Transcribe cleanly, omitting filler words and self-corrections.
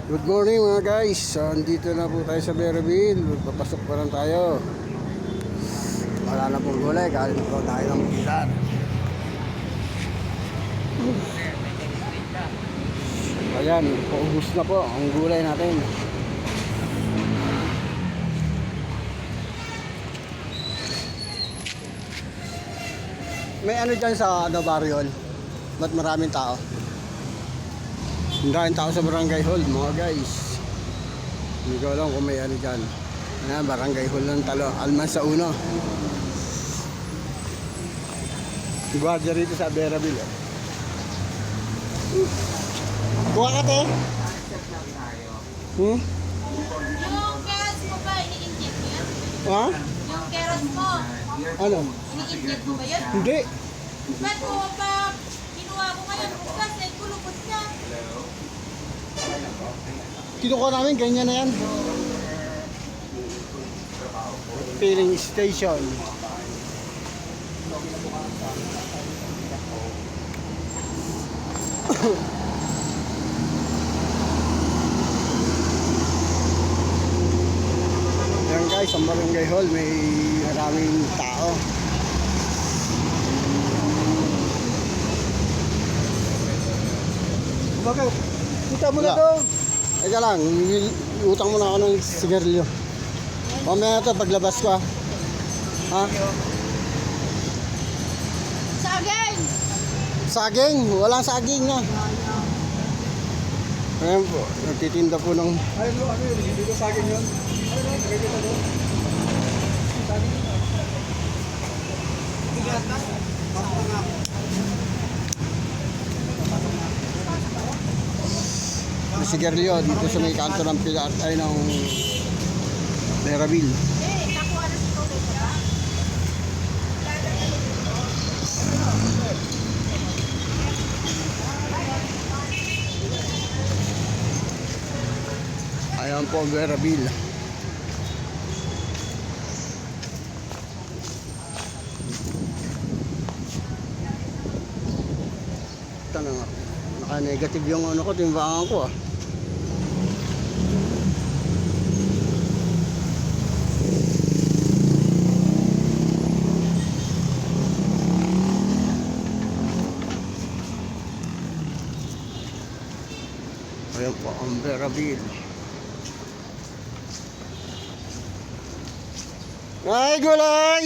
Good morning mga guys. Andito na po tayo sa Berryville. Papasok pa lang tayo. Wala na pong gulay. Galing po tayo ng Pilar. Ayan, paubos na po ang gulay natin. May ano dyan sa Barriol? Ba't maraming tao? Ang daming tao sa barangay hall mga guys. Hindi ko alam kung may ano dyan. Ayan, barangay hall ng Talo, Alman sa Uno. Guardia rito sa Berryville. Kuha ka te? Yung carrots mo ba, ini-inject mo yan? Ha? Yung carrots mo, Ano? ini-inject mo ba yan? Hindi. Ba't mo pa kinuha ko ngayon, bukas, ay kulupot niya. Kinukuha namin, ganyan na yan. Filling station. Yan guys, ang barangay hall, may maraming tao. Bakit? Kita mo na daw. Eka lang, utang mo na ako ng sigarilyo. Mamaya na ito, paglabas ko ha. Saging! Saging, walang saging na. Ayan po, nagtitinda po ng... Ay, ano yun? Hindi ko saging yun. Ay, no, nakikita mo. Saging yun. Bigat na. Papo nga. May sigarilyo dito sa may kanto ng Pilar ay ng Berryville. Nakuha na si Tobey ka ba? Ayan po, Berryville. Tanong nga. Naka-negative yung ano ko, timbangan ko . Ayan po, ang Berryville. Ay, gulay!